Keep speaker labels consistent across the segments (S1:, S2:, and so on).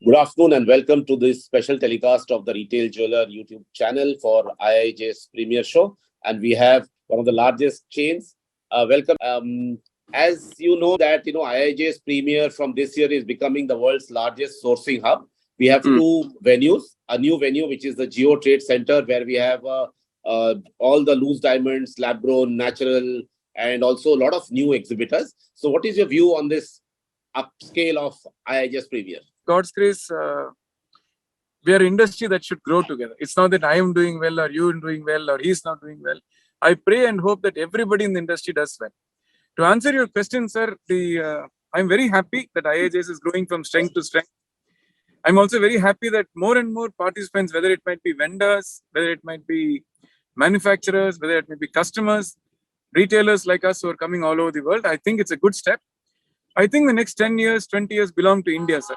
S1: Good afternoon and welcome to this special telecast of the Retail Jeweler YouTube channel for IIJS Premier Show. And we have one of the largest chains. Welcome. As you know that, IIJS Premier from this year is becoming the world's largest sourcing hub. We have two venues, a new venue, which is the Geo Trade Center, where we have all the loose diamonds, lab grown, natural, and also a lot of new exhibitors. So what is your view on this upscale of IIJS Premier?
S2: God's grace, we are an industry that should grow together. It's not that I am doing well or you are doing well or he's not doing well. I pray and hope that everybody in the industry does well. To answer your question, sir, I'm very happy that IIJS is growing from strength to strength. I'm also very happy that more and more participants, whether it might be vendors, whether it might be manufacturers, whether it may be customers, retailers like us who are coming all over the world, I think it's a good step. I think the next 10 years, 20 years belong to India, sir.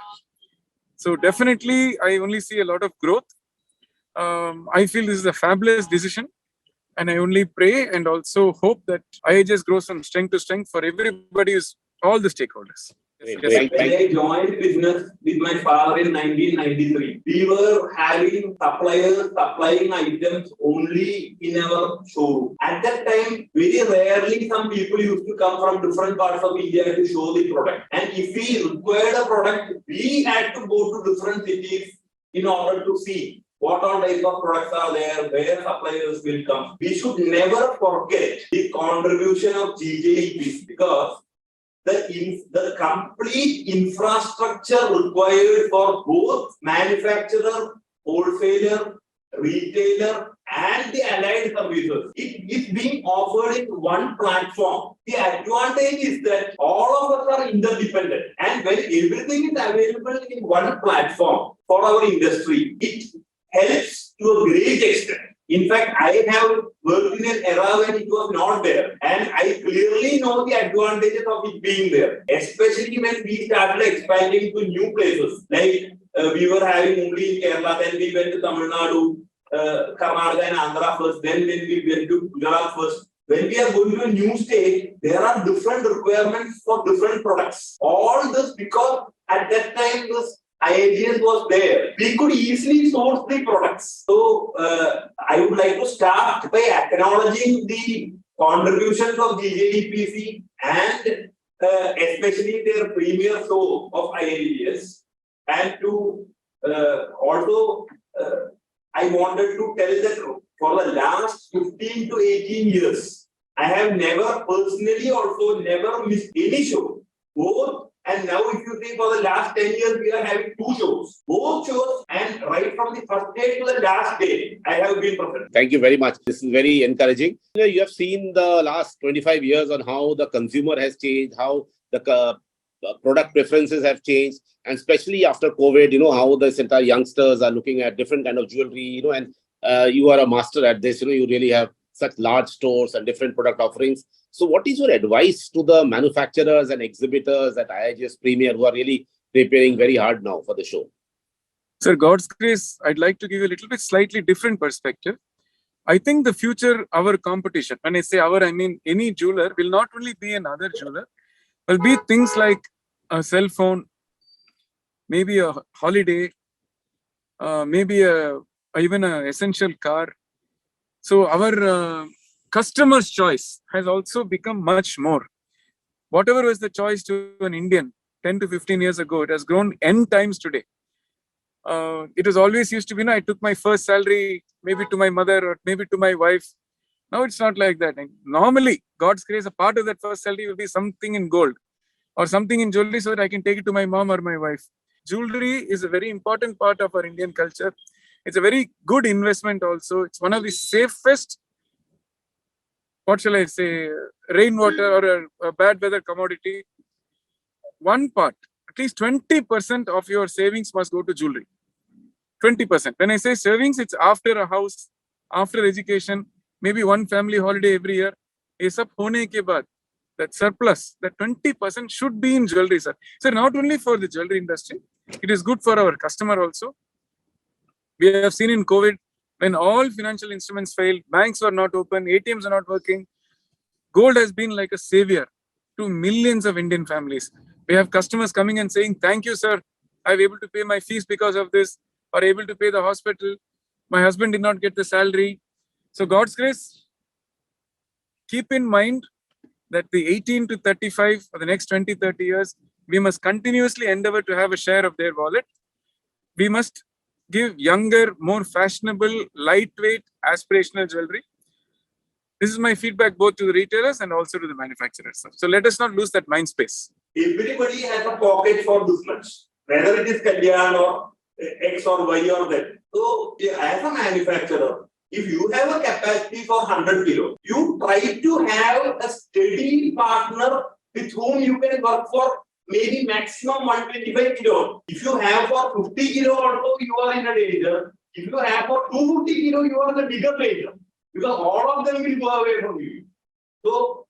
S2: So definitely, I only see a lot of growth. I feel this is a fabulous decision. And I only pray and also hope that IIJS grows from strength to strength for everybody, all the stakeholders.
S3: When I joined business with my father in 1993, we were having suppliers supplying items only in our showroom. At that time, very rarely some people used to come from different parts of India to show the product. And if we required a product, we had to go to different cities in order to see what all type of products are there, where suppliers will come. We should never forget the contribution of GJEPs, because the complete infrastructure required for both manufacturer, wholesaler, retailer, and the allied services, it is being offered in one platform. The advantage is that all of us are interdependent, and when everything is available in one platform for our industry, it helps to a great extent. In fact, I have worked in an era when it was not there, and I clearly know the advantages of it being there, especially when we started expanding to new places. Like we were having only in Kerala, then we went to Tamil Nadu, Karnataka and Andhra first, then when we went to Gujarat first. When we are going to a new state, there are different requirements for different products. All this because at that time this IIJS was there. We could easily source the products. So, I would like to start by acknowledging the contributions of GJEPC and especially their premier show of IIJS. And to also, I wanted to tell that for the last 15 to 18 years, I have never personally also never missed any show. Both. And now if you see for the last 10 years, we are having two shows. Both shows, and right from the first day to the last day, I have been present.
S1: Thank you very much. This is very encouraging. You have seen the last 25 years on how the consumer has changed, how the product preferences have changed, and especially after COVID, how the entire youngsters are looking at different kind of jewelry, and you are a master at this, you really have such large stores and different product offerings. So what is your advice to the manufacturers and exhibitors at IIJS Premier who are really preparing very hard now for the show?
S2: Sir, God's grace, I'd like to give you a little bit slightly different perspective. I think the future, our competition, when I say our, I mean any jeweler, will not only be another jeweler, will be things like a cell phone, maybe a holiday, maybe even an essential car. So our customer's choice has also become much more. Whatever was the choice to an Indian 10 to 15 years ago, it has grown N times today. It was always used to be, I took my first salary, maybe to my mother or maybe to my wife. Now it's not like that. And normally, God's grace, a part of that first salary will be something in gold or something in jewelry so that I can take it to my mom or my wife. Jewelry is a very important part of our Indian culture. It's a very good investment also. It's one of the safest, what shall I say, rainwater or a bad weather commodity. One part, at least 20% of your savings must go to jewelry. 20%. When I say savings, it's after a house, after education, maybe one family holiday every year. Ye sab hone ke baad, that surplus, that 20% should be in jewelry, sir. So not only for the jewelry industry, it is good for our customer also. We have seen in COVID, when all financial instruments failed, banks were not open, ATMs are not working, gold has been like a savior to millions of Indian families. We have customers coming and saying, thank you, sir. I'm able to pay my fees because of this, or able to pay the hospital. My husband did not get the salary. So God's grace, keep in mind that the 18 to 35 for the next 20, 30 years, we must continuously endeavor to have a share of their wallet. We must give younger, more fashionable, lightweight, aspirational jewelry. This is my feedback both to the retailers and also to the manufacturers. So let us not lose that mind space.
S3: Everybody has a pocket for this much, whether it is Kalyan or X or Y or Z. So as a manufacturer, if you have a capacity for 100 kilo, you try to have a steady partner with whom you can work for maybe maximum 125 kilo. If you have for 50 kilo also, you are in a danger. If you have for 250 kilo, you are in a bigger danger. Because all of them will go away from you. So,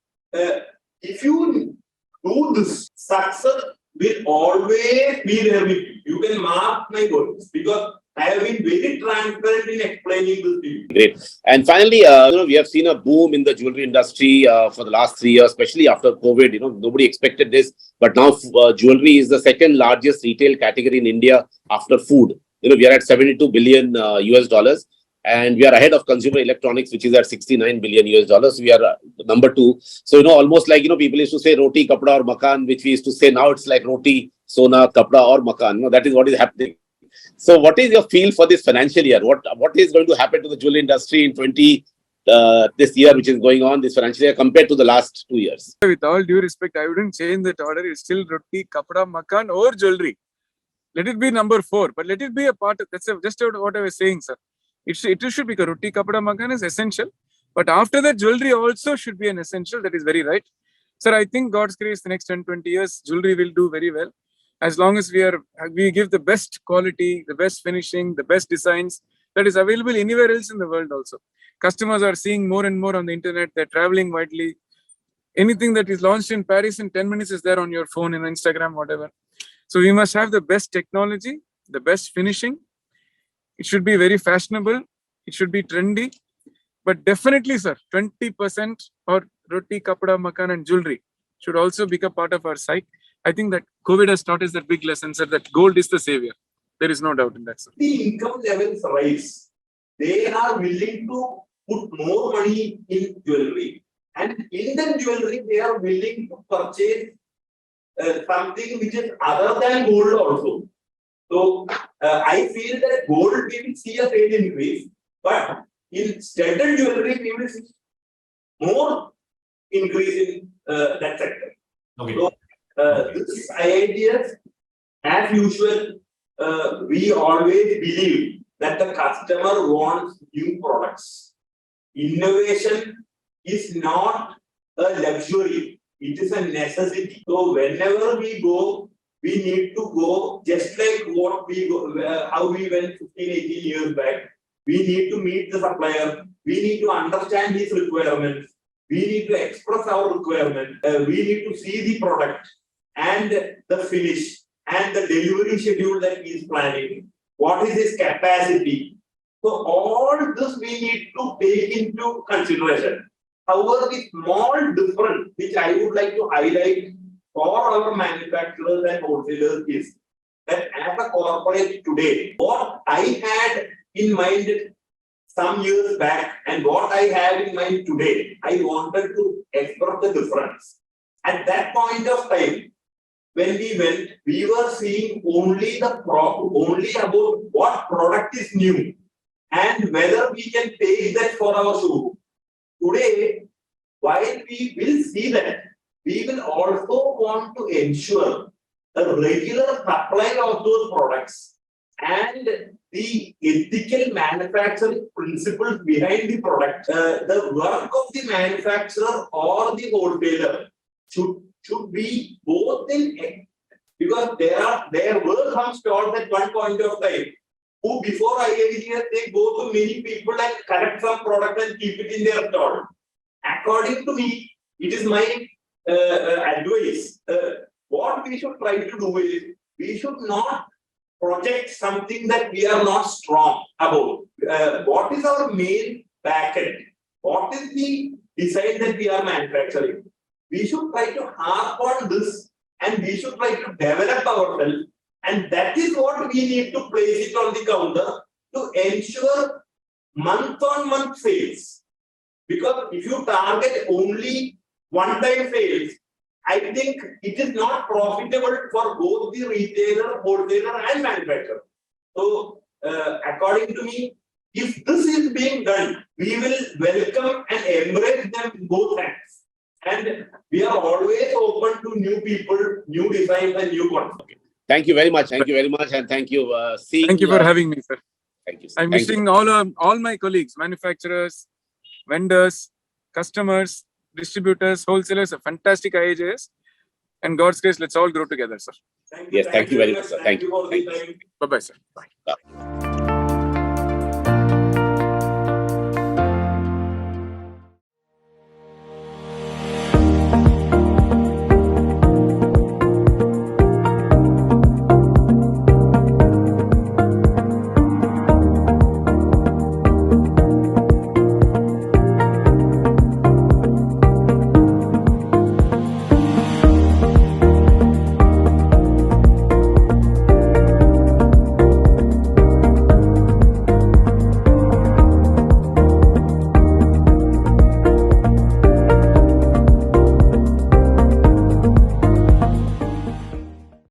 S3: if you do this, success will always be there with you. You can mark my words because I have been very transparent in explaining this to you.
S1: Great. And finally, we have seen a boom in the jewelry industry for the last 3 years, especially after COVID. Nobody expected this, but now jewelry is the second largest retail category in India after food. We are at 72 billion US dollars. And we are ahead of consumer electronics, which is at 69 billion US dollars. We are number 2. So, almost like, people used to say roti, kapda or makan, which we used to say now it's like roti, sona, kapda or makan. That is what is happening. So what is your feel for this financial year? What is going to happen to the jewelry industry in this year, which is going on, this financial year, compared to the last 2 years?
S2: With all due respect, I wouldn't change that order. It's still roti, kapda, makan or jewelry. Let it be number 4, but let it be a part of, that's just what I was saying, sir. It should be roti, kapda, makan is essential. But after that, jewelry also should be an essential. That is very right. Sir, I think God's grace, the next 10, 20 years, jewelry will do very well. As long as we give the best quality, the best finishing, the best designs that is available anywhere else in the world also. Customers are seeing more and more on the internet. They're traveling widely. Anything that is launched in Paris in 10 minutes is there on your phone, in Instagram, whatever. So we must have the best technology, the best finishing. It should be very fashionable. It should be trendy. But definitely, sir, 20% or roti, kapda, makan and jewelry should also become part of our psyche. I think that COVID has taught us that big lesson, sir, that gold is the savior. There is no doubt in that, sir.
S3: The income levels rise. They are willing to put more money in jewelry. And in that jewelry, they are willing to purchase something which is other than gold also. So, I feel that gold we will see a sale increase, but in studded jewelry, we will see more increase in that sector.
S1: Okay.
S3: So, this IIJS, as usual, we always believe that the customer wants new products. Innovation is not a luxury, it is a necessity. So whenever we go, we need to go just like what we go, how we went 15, 18 years back. We need to meet the supplier. We need to understand his requirements. We need to express our requirement. We need to see the product and the finish and the delivery schedule that he is planning. What is his capacity? So all this we need to take into consideration. However, the small difference which I would like to highlight for our manufacturers and wholesalers is that as a corporate today, what I had in mind some years back and what I have in mind today, I wanted to express the difference. At that point of time, when we went, we were seeing only about what product is new and whether we can take that for our showroom. Today, while we will see that, we will also want to ensure a regular supply of those products and the ethical manufacturing principles behind the product. The work of the manufacturer or the wholesaler should be both in, because there were some stalls at one point of time who before IIJS they go to many people and collect some product and keep it in their stall. According to me, it is my advice. What we should try to do is we should not project something that we are not strong about. What is our main backend? What is the design that we are manufacturing? We should try to harp on this and we should try to develop ourselves And that is what we need to place it on the counter to ensure month-on-month sales. Because if you target only one-time sales, I think it is not profitable for both the retailer, wholesaler, and manufacturer. So, according to me, if this is being done, we will welcome and embrace them with both hands. And we are always open to new people, new designs, and new concepts.
S1: Thank you very much. Thank you very much. And thank you.
S2: Thank you for having me, sir.
S1: Thank you.
S2: I'm
S1: Thank you.
S2: wishing all my colleagues, manufacturers, vendors, customers, distributors, wholesalers, a fantastic IIJS. And God's grace, let's all grow together, sir.
S1: Yes, thank you very much, sir. Thank you.
S3: for the time.
S2: Bye-bye, sir. Bye.
S1: Bye.